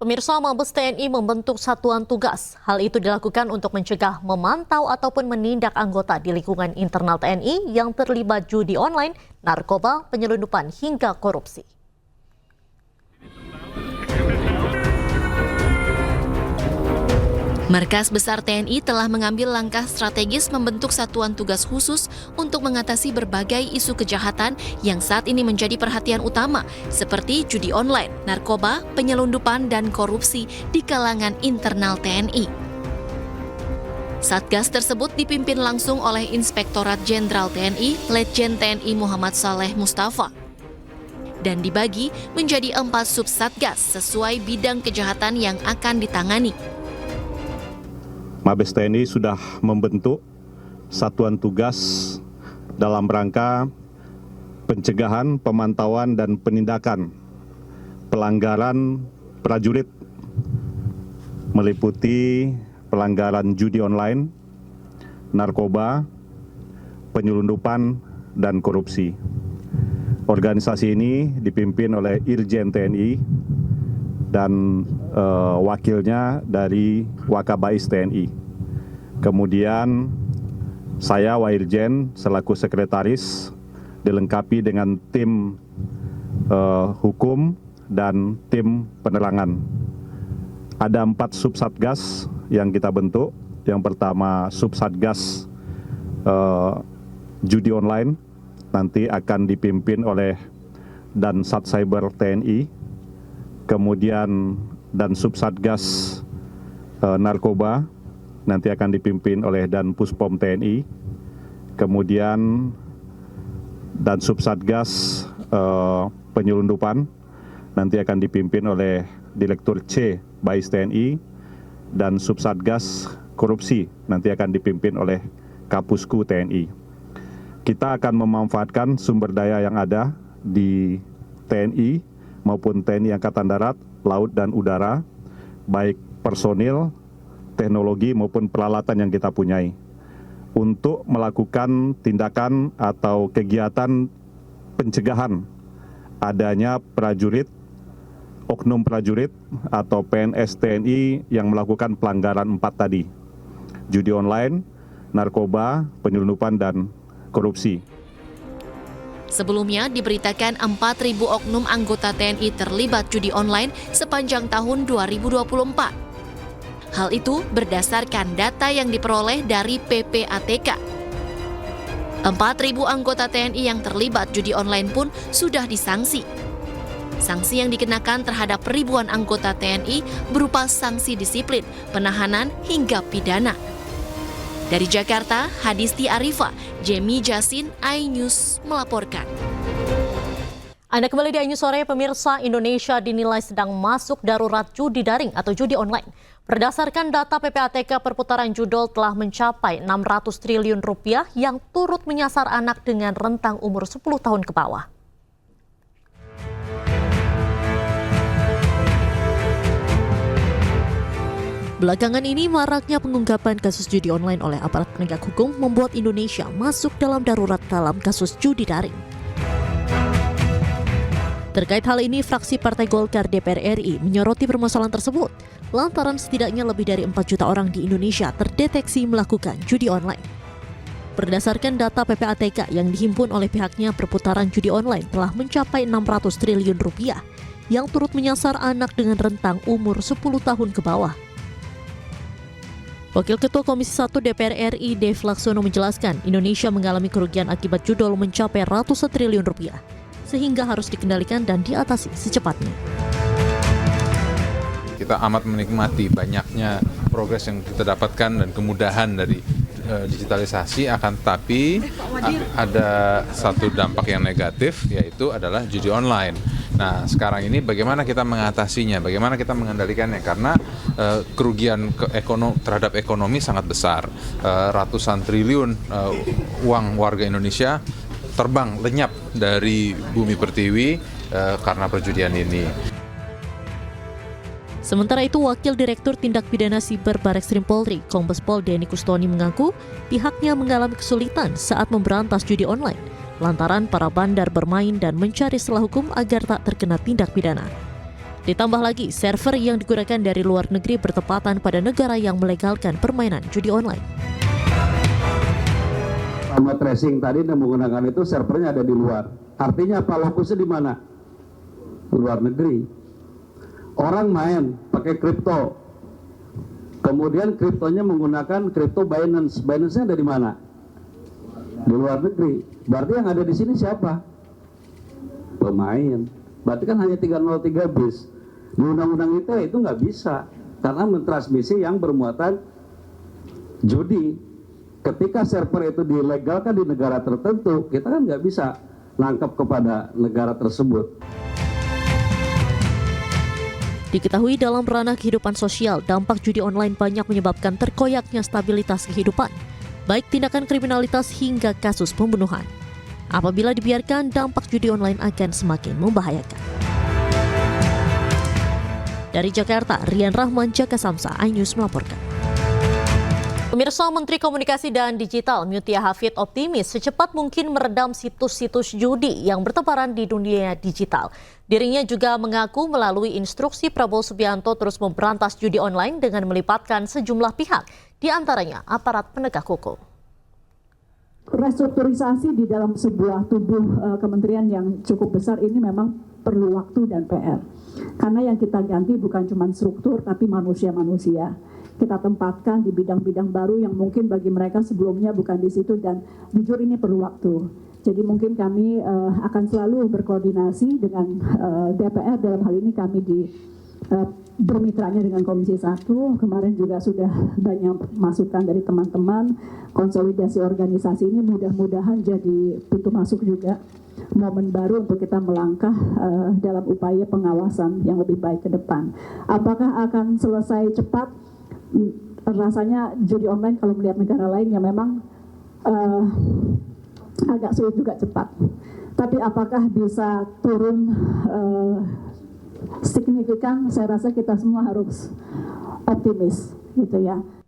Pemirsa, Mabes TNI membentuk satuan tugas. Hal itu dilakukan untuk mencegah, memantau, ataupun menindak anggota di lingkungan internal TNI yang terlibat judi online, narkoba, penyelundupan, hingga korupsi. Markas Besar TNI telah mengambil langkah strategis membentuk satuan tugas khusus untuk mengatasi berbagai isu kejahatan yang saat ini menjadi perhatian utama, seperti judi online, narkoba, penyelundupan, dan korupsi di kalangan internal TNI. Satgas tersebut dipimpin langsung oleh Inspektorat Jenderal TNI, Letjen TNI Muhammad Saleh Mustafa, dan dibagi menjadi 4 subsatgas sesuai bidang kejahatan yang akan ditangani. Mabes TNI sudah membentuk satuan tugas dalam rangka pencegahan, pemantauan, dan penindakan pelanggaran prajurit, meliputi pelanggaran judi online, narkoba, penyelundupan, dan korupsi. Organisasi ini dipimpin oleh Irjen TNI dan wakilnya dari Wakabais TNI. Kemudian saya Wairjen selaku sekretaris dilengkapi dengan tim hukum dan tim penerangan. Ada 4 subsatgas yang kita bentuk. Yang pertama subsatgas judi online, nanti akan dipimpin oleh Dansat Cyber TNI. Kemudian dan subsatgas narkoba nanti akan dipimpin oleh Dan Puspom TNI. Kemudian dan subsatgas penyelundupan nanti akan dipimpin oleh Direktur C Bais TNI, dan subsatgas korupsi nanti akan dipimpin oleh Kapusku TNI. Kita akan memanfaatkan sumber daya yang ada di TNI maupun TNI Angkatan Darat, Laut, dan Udara, baik personil, teknologi, maupun peralatan yang kita punyai, untuk melakukan tindakan atau kegiatan pencegahan adanya prajurit, oknum prajurit, atau PNS TNI yang melakukan pelanggaran 4 tadi, judi online, narkoba, penyelundupan, dan korupsi. Sebelumnya diberitakan 4.000 oknum anggota TNI terlibat judi online sepanjang tahun 2024. Hal itu berdasarkan data yang diperoleh dari PPATK. 4.000 anggota TNI yang terlibat judi online pun sudah disanksi. Sanksi yang dikenakan terhadap ribuan anggota TNI berupa sanksi disiplin, penahanan, hingga pidana. Dari Jakarta, Hadisti Arifa, Jemi Jasin, iNews melaporkan. Anda kembali di iNews Sore. Pemirsa, Indonesia dinilai sedang masuk darurat judi daring atau judi online. Berdasarkan data PPATK, perputaran judol telah mencapai 600 triliun rupiah yang turut menyasar anak dengan rentang umur 10 tahun ke bawah. Belakangan ini, maraknya pengungkapan kasus judi online oleh aparat penegak hukum membuat Indonesia masuk dalam darurat dalam kasus judi daring. Terkait hal ini, fraksi Partai Golkar DPR RI menyoroti permasalahan tersebut, lantaran setidaknya lebih dari 4 juta orang di Indonesia terdeteksi melakukan judi online. Berdasarkan data PPATK yang dihimpun oleh pihaknya, perputaran judi online telah mencapai 600 triliun rupiah yang turut menyasar anak dengan rentang umur 10 tahun ke bawah. Wakil Ketua Komisi 1 DPR RI Dev Laksono menjelaskan, Indonesia mengalami kerugian akibat judol mencapai ratusan triliun rupiah, sehingga harus dikendalikan dan diatasi secepatnya. Kita amat menikmati banyaknya progres yang kita dapatkan dan kemudahan dari digitalisasi, akan tetapi ada satu dampak yang negatif, yaitu adalah judi online. Nah, sekarang ini bagaimana kita mengatasinya, bagaimana kita mengendalikannya, karena kerugian terhadap ekonomi sangat besar. Ratusan triliun uang warga Indonesia terbang lenyap dari bumi pertiwi karena perjudian ini. Sementara itu, Wakil Direktur Tindak Pidana Siber Barreskrim Polri, Kombes Pol Denny Kustoni mengaku pihaknya mengalami kesulitan saat memberantas judi online lantaran para bandar bermain dan mencari celah hukum agar tak terkena tindak pidana. Ditambah lagi, server yang digunakan dari luar negeri bertepatan pada negara yang melegalkan permainan judi online. Sama tracing tadi yang menggunakan itu servernya ada di luar. Artinya apa? Lokusnya di mana? Luar negeri. Orang main pakai kripto. Kemudian kriptonya menggunakan kripto Binance. Binance-nya ada di mana? Di luar negeri. Berarti yang ada di sini siapa? Pemain. Berarti kan hanya 303 bis. Di undang-undang itu nggak bisa. Karena mentransmisi yang bermuatan judi. Ketika server itu dilegalkan di negara tertentu, kita kan nggak bisa nangkep kepada negara tersebut. Diketahui dalam ranah kehidupan sosial, dampak judi online banyak menyebabkan terkoyaknya stabilitas kehidupan, baik tindakan kriminalitas hingga kasus pembunuhan. Apabila dibiarkan, dampak judi online akan semakin membahayakan. Dari Jakarta, Rian Rahman, Jaka Samsa, iNews melaporkan. Pemirsa, Menteri Komunikasi dan Digital Mutia Hafid optimis secepat mungkin meredam situs-situs judi yang bertebaran di dunia digital. Dirinya juga mengaku melalui instruksi Prabowo Subianto terus memberantas judi online dengan melibatkan sejumlah pihak, di antaranya aparat penegak hukum. Restrukturisasi di dalam sebuah tubuh kementerian yang cukup besar ini memang perlu waktu dan PR. Karena yang kita ganti bukan cuma struktur tapi manusia-manusia. Kita tempatkan di bidang-bidang baru yang mungkin bagi mereka sebelumnya bukan di situ, dan jujur ini perlu waktu. Jadi mungkin kami akan selalu berkoordinasi dengan DPR, dalam hal ini kami bermitranya dengan Komisi 1. Kemarin juga sudah banyak masukan dari teman-teman. Konsolidasi organisasi ini mudah-mudahan jadi pintu masuk juga, momen baru untuk kita melangkah dalam upaya pengawasan yang lebih baik ke depan. Apakah akan selesai cepat? Rasanya judi online kalau melihat negara lain ya memang agak sulit juga cepat. Tapi apakah bisa turun signifikan? Saya rasa kita semua harus optimis gitu ya.